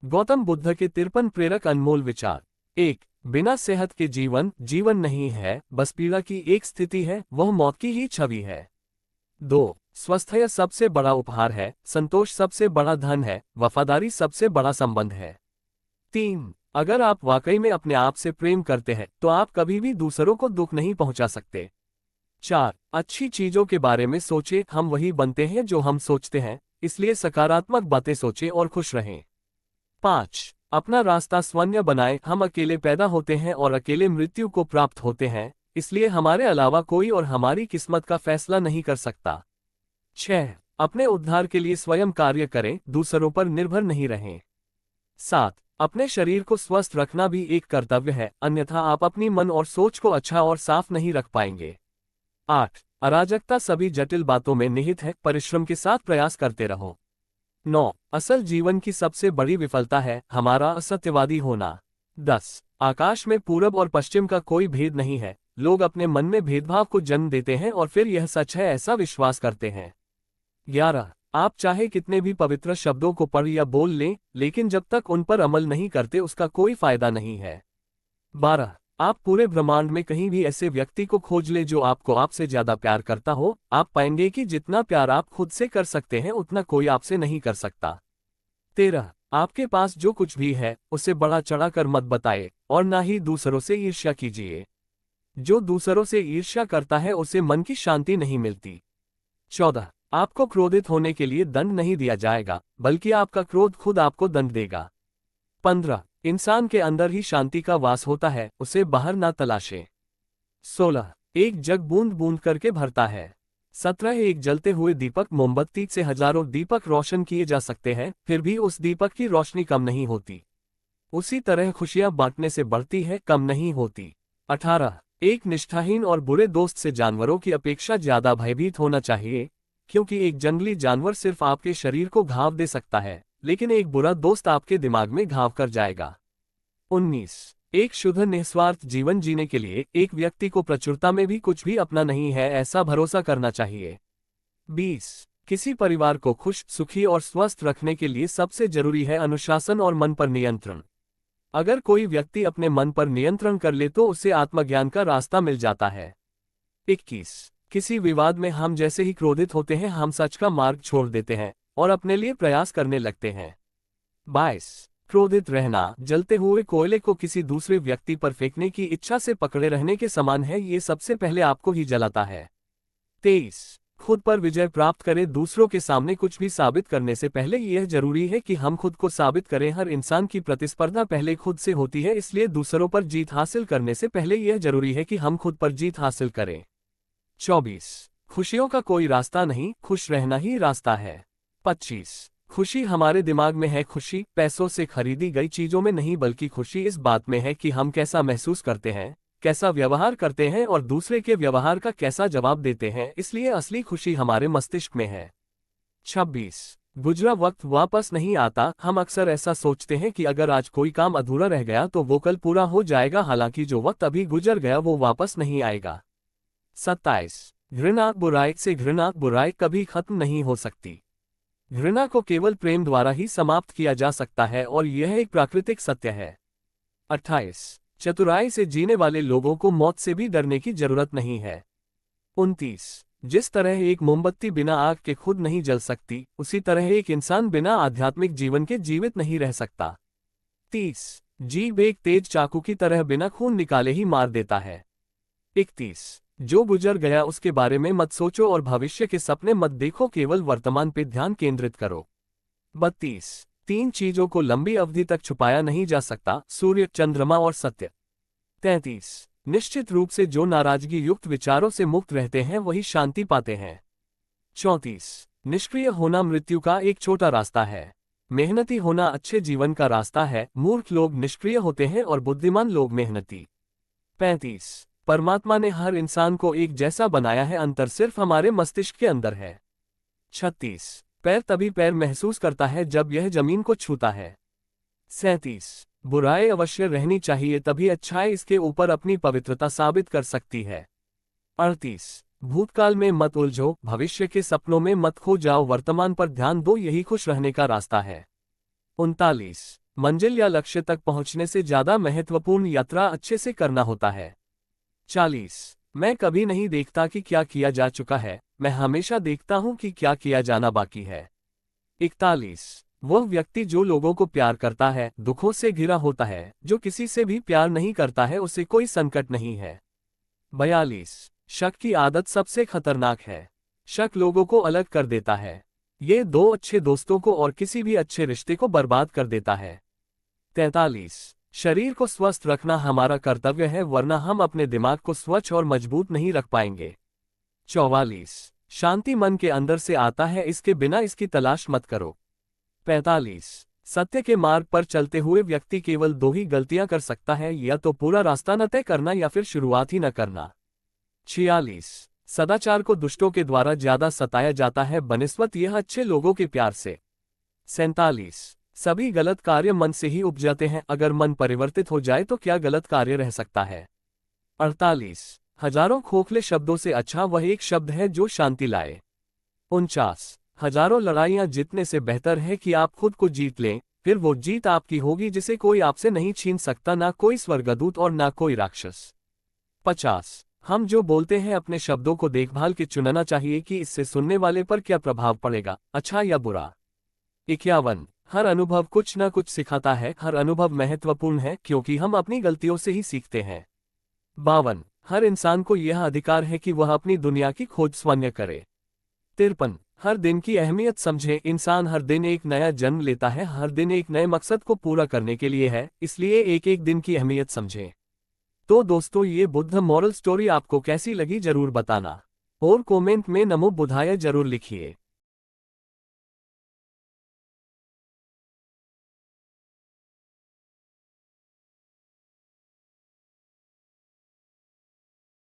गौतम बुद्ध के 53 प्रेरक अनमोल विचार। 1. बिना सेहत के जीवन नहीं है, बस पीड़ा की एक स्थिति है, वह मौत की ही छवि है। 2. स्वस्थता सबसे बड़ा उपहार है, संतोष सबसे बड़ा धन है, वफादारी सबसे बड़ा संबंध है। 3. अगर आप वाकई में अपने आप से प्रेम करते हैं तो आप कभी भी दूसरों को दुख नहीं पहुंचा सकते। 4. अच्छी चीजों के बारे में सोचें, हम वही बनते हैं जो हम सोचते हैं, इसलिए सकारात्मक बातें सोचें और खुश रहें। 5. अपना रास्ता स्वयं बनाएं, हम अकेले पैदा होते हैं और अकेले मृत्यु को प्राप्त होते हैं, इसलिए हमारे अलावा कोई और हमारी किस्मत का फैसला नहीं कर सकता। 6. अपने उद्धार के लिए स्वयं कार्य करें, दूसरों पर निर्भर नहीं रहें। 7. अपने शरीर को स्वस्थ रखना भी एक कर्तव्य है, अन्यथा आप अपनी मन और सोच को अच्छा और साफ नहीं रख पाएंगे। 8. अराजकता सभी जटिल बातों में निहित है, परिश्रम के साथ प्रयास करते रहो। 9. असल जीवन की सबसे बड़ी विफलता है हमारा असत्यवादी होना। 10. आकाश में पूरब और पश्चिम का कोई भेद नहीं है, लोग अपने मन में भेदभाव को जन्म देते हैं और फिर यह सच है ऐसा विश्वास करते हैं। 11. आप चाहे कितने भी पवित्र शब्दों को पढ़ या बोल लें, लेकिन जब तक उन पर अमल नहीं करते उसका कोई फायदा नहीं है। 12. आप पूरे ब्रह्मांड में कहीं भी ऐसे व्यक्ति को खोज ले जो आपको आपसे ज्यादा प्यार करता हो, आप पाएंगे कि जितना प्यार आप खुद से कर सकते हैं उतना कोई आपसे नहीं कर सकता। 13. आपके पास जो कुछ भी है उसे बढ़ा चढ़ाकर मत बताए और ना ही दूसरों से ईर्ष्या कीजिए। जो दूसरों से ईर्ष्या करता है उसे मन की शांति नहीं मिलती। 14. आपको क्रोधित होने के लिए दंड नहीं दिया जाएगा, बल्कि आपका क्रोध खुद आपको दंड देगा। 15. इंसान के अंदर ही शांति का वास होता है, उसे बाहर ना तलाशें। 16. एक जग बूंद बूंद करके भरता है। 17. एक जलते हुए दीपक मोमबत्ती से हजारों दीपक रोशन किए जा सकते हैं, फिर भी उस दीपक की रोशनी कम नहीं होती। उसी तरह खुशियां बांटने से बढ़ती है, कम नहीं होती। 18. एक निष्ठाहीन और बुरे दोस्त से जानवरों की अपेक्षा ज्यादा भयभीत होना चाहिए, क्योंकि एक जंगली जानवर सिर्फ आपके शरीर को घाव दे सकता है, लेकिन एक बुरा दोस्त आपके दिमाग में घाव कर जाएगा। 19. एक शुद्ध निस्वार्थ जीवन जीने के लिए एक व्यक्ति को प्रचुरता में भी कुछ भी अपना नहीं है ऐसा भरोसा करना चाहिए। 20. किसी परिवार को खुश, सुखी और स्वस्थ रखने के लिए सबसे जरूरी है अनुशासन और मन पर नियंत्रण। अगर कोई व्यक्ति अपने मन पर नियंत्रण कर ले तो उसे आत्मज्ञान का रास्ता मिल जाता है। 21. किसी विवाद में हम जैसे ही क्रोधित होते हैं हम सच का मार्ग छोड़ देते हैं और अपने लिए प्रयास करने लगते हैं। 22. क्रोधित रहना जलते हुए कोयले को किसी दूसरे व्यक्ति पर फेंकने की इच्छा से पकड़े रहने के समान है, ये सबसे पहले आपको ही जलाता है। 23. खुद पर विजय प्राप्त करें, दूसरों के सामने कुछ भी साबित करने से पहले यह जरूरी है कि हम खुद को साबित करें। हर इंसान की प्रतिस्पर्धा पहले खुद से होती है, इसलिए दूसरों पर जीत हासिल करने से पहले यह जरूरी है कि हम खुद पर जीत हासिल करें। 24. खुशियों का कोई रास्ता नहीं, खुश रहना ही रास्ता है। 25. खुशी हमारे दिमाग में है, खुशी पैसों से खरीदी गई चीजों में नहीं, बल्कि खुशी इस बात में है कि हम कैसा महसूस करते हैं, कैसा व्यवहार करते हैं और दूसरे के व्यवहार का कैसा जवाब देते हैं, इसलिए असली खुशी हमारे मस्तिष्क में है। 26. गुजरा वक्त वापस नहीं आता, हम अक्सर ऐसा सोचते हैं कि अगर आज कोई काम अधूरा रह गया तो वो कल पूरा हो जाएगा, हालांकि जो वक्त अभी गुजर गया वो वापस नहीं आएगा। 27. घृणा बुराई से घृणा बुराई कभी खत्म नहीं हो सकती। घृणा को केवल प्रेम द्वारा ही समाप्त किया जा सकता है और यह एक प्राकृतिक सत्य है। 28. चतुराई से जीने वाले लोगों को मौत से भी डरने की जरूरत नहीं है। 29. जिस तरह एक मोमबत्ती बिना आग के खुद नहीं जल सकती, उसी तरह एक इंसान बिना आध्यात्मिक जीवन के जीवित नहीं रह सकता। 30. जीभ एक तेज चाकू की तरह बिना खून निकाले ही मार देता है। 31. जो गुजर गया उसके बारे में मत सोचो और भविष्य के सपने मत देखो, केवल वर्तमान पे ध्यान केंद्रित करो। 32. 3 चीजों को लंबी अवधि तक छुपाया नहीं जा सकता, सूर्य, चंद्रमा और सत्य। 33. निश्चित रूप से जो नाराजगी युक्त विचारों से मुक्त रहते हैं वही शांति पाते हैं। 34. निष्क्रिय होना मृत्यु का एक छोटा रास्ता है, मेहनती होना अच्छे जीवन का रास्ता है, मूर्ख लोग निष्क्रिय होते हैं और बुद्धिमान लोग मेहनती। 35. परमात्मा ने हर इंसान को एक जैसा बनाया है, अंतर सिर्फ हमारे मस्तिष्क के अंदर है। 36. पैर तभी पैर महसूस करता है जब यह जमीन को छूता है। 37. बुराई अवश्य रहनी चाहिए, तभी अच्छाई इसके ऊपर अपनी पवित्रता साबित कर सकती है। 38. भूतकाल में मत उलझो, भविष्य के सपनों में मत खो जाओ, वर्तमान पर ध्यान दो, यही खुश रहने का रास्ता है। 39. मंजिल या लक्ष्य तक पहुंचने से ज्यादा महत्वपूर्ण यात्रा अच्छे से करना होता है। 40। मैं कभी नहीं देखता कि क्या किया जा चुका है, मैं हमेशा देखता हूं कि क्या किया जाना बाकी है। 41। वह व्यक्ति जो लोगों को प्यार करता है दुखों से घिरा होता है, जो किसी से भी प्यार नहीं करता है उसे कोई संकट नहीं है। 42। शक की आदत सबसे खतरनाक है। शक लोगों को अलग कर देता है। ये दो अच्छे दोस्तों को और किसी भी अच्छे रिश्ते को बर्बाद कर देता है। 43। शरीर को स्वस्थ रखना हमारा कर्तव्य है, वरना हम अपने दिमाग को स्वच्छ और मजबूत नहीं रख पाएंगे। 44। शांति मन के अंदर से आता है, इसके बिना इसकी तलाश मत करो। 45। सत्य के मार्ग पर चलते हुए व्यक्ति केवल दो ही गलतियां कर सकता है, या तो पूरा रास्ता न तय करना या फिर शुरुआत ही न करना। 46। सदाचार को दुष्टों के द्वारा ज्यादा सताया जाता है बनिस्बत यह अच्छे लोगों के प्यार से। 47। सभी गलत कार्य मन से ही उपजाते हैं, अगर मन परिवर्तित हो जाए तो क्या गलत कार्य रह सकता है। 48। हजारों खोखले शब्दों से अच्छा वह एक शब्द है जो शांति लाए। 49। हजारों लड़ाइयां जीतने से बेहतर है कि आप खुद को जीत लें, फिर वो जीत आपकी होगी जिसे कोई आपसे नहीं छीन सकता, ना कोई स्वर्गदूत और ना कोई राक्षस। 50। हम जो बोलते हैं अपने शब्दों को देखभाल के चुनना चाहिए कि इससे सुनने वाले पर क्या प्रभाव पड़ेगा, अच्छा या बुरा। 51। हर अनुभव कुछ न कुछ सिखाता है, हर अनुभव महत्वपूर्ण है क्योंकि हम अपनी गलतियों से ही सीखते हैं। 52। हर इंसान को यह अधिकार है कि वह अपनी दुनिया की खोज स्वयं करे। 53। हर दिन की अहमियत समझे, इंसान हर दिन एक नया जन्म लेता है, हर दिन एक नए मकसद को पूरा करने के लिए है, इसलिए एक एक दिन की अहमियत समझें। तो दोस्तों ये बुद्ध मॉरल स्टोरी आपको कैसी लगी जरूर बताना, और कमेंट में नमो बुद्धाय जरूर लिखिए।